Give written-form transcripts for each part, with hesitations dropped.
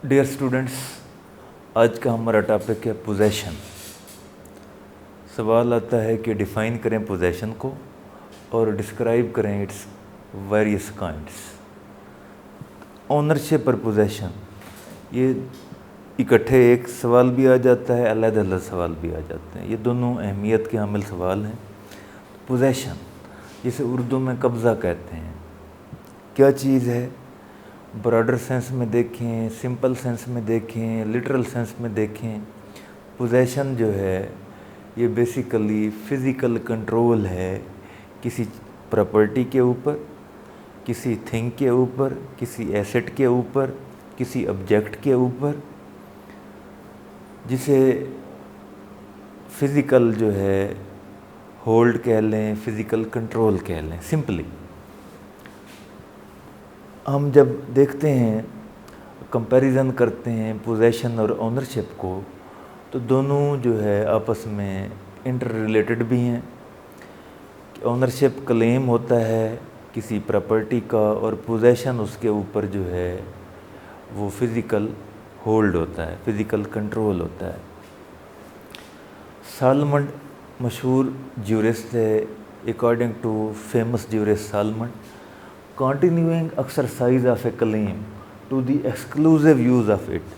Dear students, आज का हमारा टॉपिक है पोजेशन। सवाल आता है कि डिफ़ाइन करें पोजेशन को और डिस्क्राइब करें इट्स वेरियस काइंड्स। ओनरशिप और पोजेशन ये इकट्ठे एक सवाल भी आ जाता है, अलग-अलग सवाल भी आ जाते हैं। ये दोनों अहमियत के हामिल सवाल हैं। पोजेशन जिसे उर्दू में कब्ज़ा कहते हैं, क्या चीज़ है? ब्रॉडर सेंस में देखें, सिंपल सेंस में देखें, लिटरल सेंस में देखें, पोजेशन जो है ये बेसिकली फ़िज़िकल कंट्रोल है किसी प्रॉपर्टी के ऊपर, किसी थिंग के ऊपर, किसी एसेट के ऊपर, किसी ऑब्जेक्ट के ऊपर, जिसे फ़िज़िकल जो है होल्ड कह लें, फ़िज़िकल कंट्रोल कह लें। सिंपली हम जब देखते हैं, कंपैरिजन करते हैं पोजेशन और ओनरशिप को, तो दोनों जो है आपस में इंटर रिलेटेड भी हैं। ओनरशिप क्लेम होता है किसी प्रॉपर्टी का और पोजेशन उसके ऊपर जो है वो फ़िज़िकल होल्ड होता है, फ़िज़िकल कंट्रोल होता है। सालमंड मशहूर ज्यूरिस्ट है। According to famous jurist Salmond, continuing exercise of a claim to the exclusive use of it,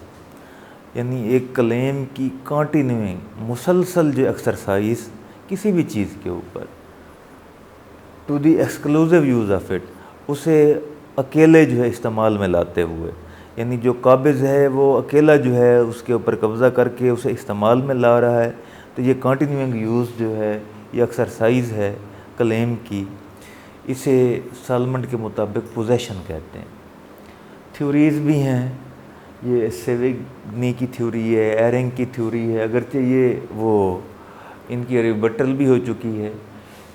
यानी एक क्लेम की कंटिन्यूइंग मुसलसल जो एक्सरसाइज किसी भी चीज़ के ऊपर, to the exclusive use of it, उसे अकेले जो है इस्तेमाल में लाते हुए, यानी जो काबिज़ है वो अकेला जो है उसके ऊपर कब्ज़ा करके उसे इस्तेमाल में ला रहा है। तो ये कंटिन्यूइंग यूज़ जो है ये एक्सरसाइज है क्लेम की, इसे सालमंड के मुताबिक पोजेशन कहते हैं। थ्योरीज़ भी हैं, ये सेविग्नी की थ्योरी है, एरिंग की थ्योरी है, अगरचे ये वो इनकी रिबटल भी हो चुकी है।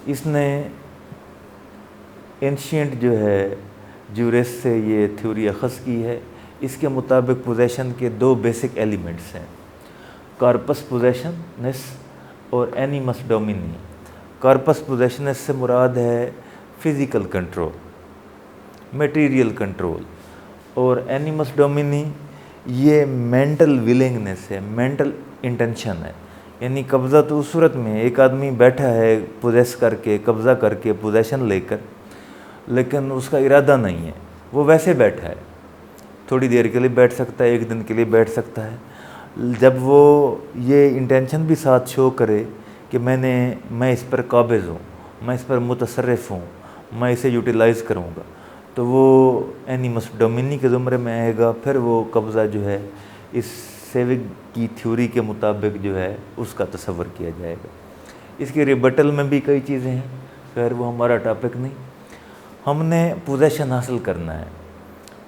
इसने एंशिएंट जो है ज्यूरिस्ट से ये थ्योरी अखज़ की है। इसके मुताबिक पोजेशन के दो बेसिक एलिमेंट्स हैं, कॉर्पस पोजेशनस और एनिमस डोमिनी। कॉर्पस पोजेशनस से मुराद है फ़िज़िकल कंट्रोल, मटेरियल कंट्रोल, और एनिमस डोमिनी ये मेंटल विलिंगनेस है, मेंटल इंटेंशन है। यानी कब्ज़ा तो उस सूरत में एक आदमी बैठा है पोजेस करके, कब्ज़ा करके, पोजेशन लेकर, लेकिन उसका इरादा नहीं है, वो वैसे बैठा है। थोड़ी देर के लिए बैठ सकता है, एक दिन के लिए बैठ सकता है। जब वो ये इंटेंशन भी साथ शो करे कि मैं इस पर काबिज़ हूँ, मैं इस पर मुतसर्रिफ़ हूँ, मैं इसे यूटिलाइज़ करूँगा, तो वो एनिमस डोमिनी के ज़ुमरे में आएगा। फिर वो कब्ज़ा जो है इस सेविग की थ्योरी के मुताबिक जो है उसका तसव्वुर किया जाएगा। इसकी रिबटल में भी कई चीज़ें हैं, खैर वो हमारा टॉपिक नहीं। हमने पोजेशन हासिल करना है,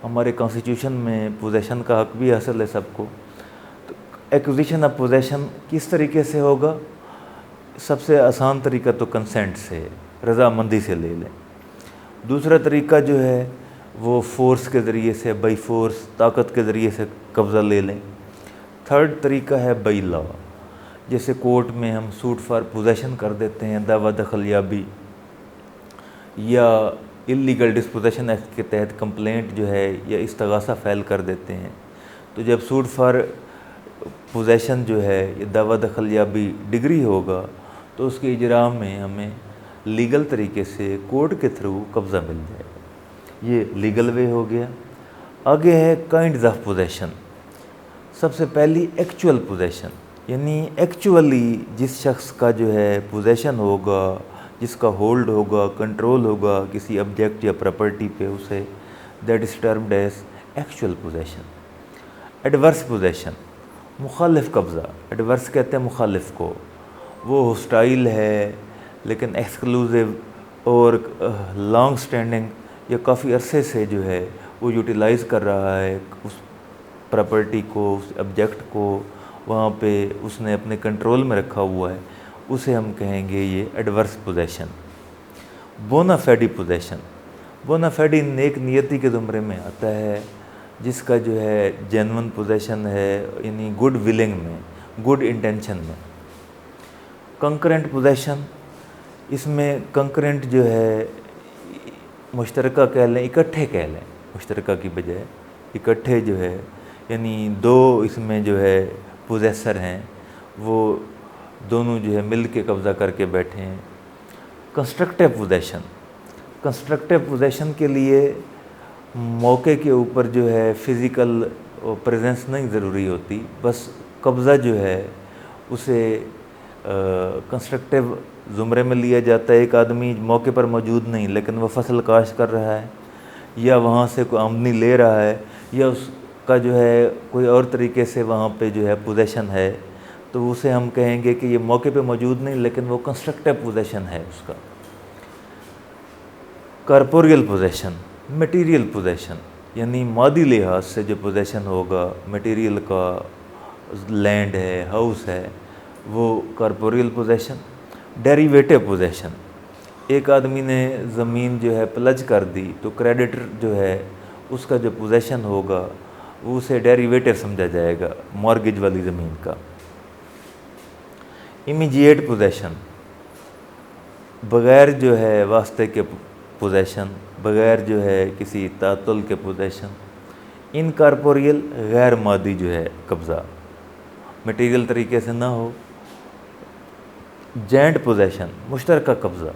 हमारे कॉन्स्टिट्यूशन में पोजेशन का हक भी हासिल है सबको। तो एक्विजिशन ऑफ पोजेशन किस तरीके से होगा? सबसे आसान तरीका तो कंसेंट से, रज़ामंदी से ले लें। दूसरा तरीका जो है वो फोर्स के ज़रिए से, बाई फोर्स, ताकत के ज़रिए से कब्ज़ा ले लें। थर्ड तरीका है बाई लॉ, जैसे कोर्ट में हम सूट फॉर पोजेशन कर देते हैं, दावा दखलयाबी, या इलीगल डिस्पोजेशन एक्ट के तहत कंप्लेंट जो है या इस्तगासा फ़ाइल कर देते हैं। तो जब सूट फॉर पोजेशन जो है ये दावा दखलयाबी डिग्री होगा तो उसके इजरा में हमें लीगल तरीके से कोर्ट के थ्रू कब्ज़ा मिल जाएगा। ये लीगल वे हो गया। आगे है काइंड्स ऑफ पोजेशन। सबसे पहली एक्चुअल पोजेशन, यानी एक्चुअली जिस शख्स का जो है पोजेशन होगा, जिसका होल्ड होगा, कंट्रोल होगा किसी ऑब्जेक्ट या प्रॉपर्टी पे, उसे that is termed as actual possession. Adverse possession, मुखालिफ कब्ज़ा, एडवर्स कहते हैं मुखालिफ को, वो हॉस्टाइल है लेकिन एक्सक्लूसिव और लॉन्ग स्टैंडिंग या काफ़ी अरसे से जो है वो यूटिलाइज़ कर रहा है उस प्रॉपर्टी को, उस ऑब्जेक्ट को, वहाँ पे उसने अपने कंट्रोल में रखा हुआ है, उसे हम कहेंगे ये एडवर्स पोजेशन। बोनाफेडी पोजेशन, बोनाफेडी नेक नियति के ज़ुमरे में आता है, जिसका जो है जेन्युइन पोजेशन है, यानी गुड विलिंग में, गुड इंटेंशन में। कंकरेंट पोजेशन, इसमें कंकरेंट जो है मुश्तरका कह लें, इकट्ठे कह लें, मुश्तरका की बजाय इकट्ठे जो है یعنی دو اس میں جو ہے پوزیسر ہیں، وہ دونوں جو ہے مل کے قبضہ کر کے بیٹھے ہیں۔ کنسٹرکٹیو پوزیشن، کنسٹرکٹیو پوزیشن کے لیے موقع کے اوپر جو ہے فزیکل پریزنس نہیں ضروری ہوتی، بس قبضہ جو ہے اسے کنسٹرکٹیو زمرے میں لیا جاتا ہے۔ ایک آدمی موقع پر موجود نہیں لیکن وہ فصل کاشت کر رہا ہے، یا وہاں سے کوئی آمدنی لے رہا ہے، یا اس کا جو ہے کوئی اور طریقے سے وہاں پہ جو ہے پوزیشن ہے، تو اسے ہم کہیں گے کہ یہ موقع پہ موجود نہیں لیکن وہ کنسٹرکٹیو پوزیشن ہے اس کا۔ کارپوریل پوزیشن، میٹیریل پوزیشن، یعنی مادی لحاظ سے جو پوزیشن ہوگا میٹیریل کا، لینڈ ہے، ہاؤس ہے، وہ کارپوریل پوزیشن۔ ڈیریویٹو پوزیشن، ایک آدمی نے زمین جو ہے پلج کر دی تو کریڈیٹر جو ہے اس کا جو پوزیشن ہوگا وہ اسے ڈیریویٹو سمجھا جائے گا مارگیج والی زمین کا۔ امیجیٹ پوزیشن، بغیر جو ہے واسطے کے پوزیشن، بغیر جو ہے کسی تعطل کے پوزیشن۔ انکارپوریل، غیر مادی جو ہے قبضہ، میٹیریل طریقے سے نہ ہو۔ جوائنٹ پوزیشن، مشترکہ قبضہ،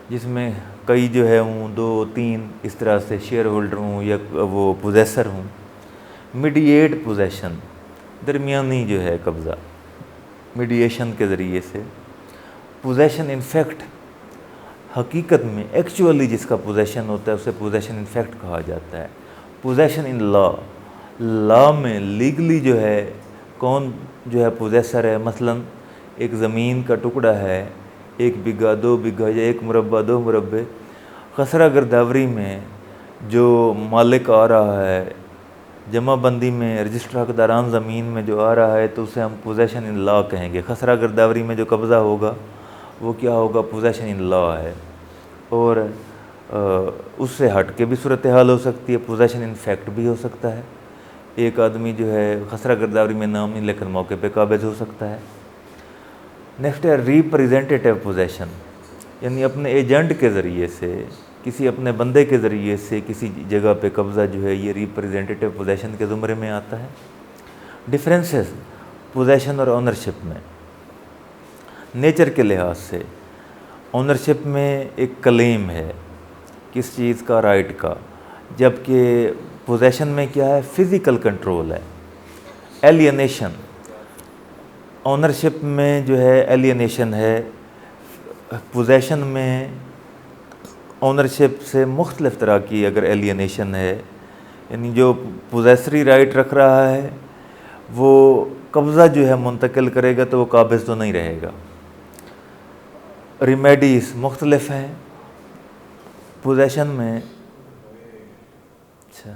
جس میں کئی جو ہے ہوں، 2 3 اس طرح سے شیئر ہولڈر ہوں یا وہ پوزیسر ہوں۔ میڈییٹ پوزیشن، درمیانی جو ہے قبضہ، میڈییشن کے ذریعے سے۔ پوزیشن ان فیکٹ، حقیقت میں ایکچولی جس کا پوزیشن ہوتا ہے اسے پوزیشن ان فیکٹ کہا جاتا ہے۔ پوزیشن ان لا، لا میں لیگلی جو ہے کون جو ہے پوزیسر ہے۔ مثلا ایک زمین کا ٹکڑا ہے، 1 بیگھہ 2 بیگھہ یا 1 مربع 2 مربع، خسرہ گرداوری میں جو مالک آ رہا ہے، جمع بندی میں رجسٹر حقداران زمین میں جو آ رہا ہے تو اسے ہم پوزیشن ان لا کہیں گے۔ خسرہ گرداوری میں جو قبضہ ہوگا وہ کیا ہوگا؟ پوزیشن ان لا ہے۔ اور اس سے ہٹ کے بھی صورتحال ہو سکتی ہے، پوزیشن ان فیکٹ بھی ہو سکتا ہے۔ ایک آدمی جو ہے خسرہ گرداوری میں نام نہیں لیکن موقع پہ قابض ہو سکتا ہے۔ نیکسٹ ہے ریپریزنٹیٹیو پوزیشن، یعنی اپنے ایجنٹ کے ذریعے سے، کسی اپنے بندے کے ذریعے سے کسی جگہ پہ قبضہ جو ہے یہ ریپریزنٹیٹیو پوزیشن کے زمرے میں آتا ہے۔ ڈفرینسز پوزیشن اور اونرشپ میں، نیچر کے لحاظ سے اونرشپ میں ایک کلیم ہے کس چیز کا؟ رائٹ کا، جبکہ پوزیشن میں کیا ہے؟ فزیکل کنٹرول ہے۔ ایلینیشن، اونرشپ میں جو ہے ایلینیشن ہے، پوزیشن میں اونرشپ سے مختلف طرح کی اگر ایلینیشن ہے، یعنی جو پوزیسری رائٹ رکھ رہا ہے وہ قبضہ جو ہے منتقل کرے گا تو وہ قابض تو نہیں رہے گا۔ ریمیڈیز مختلف ہیں پوزیشن میں۔ اچھا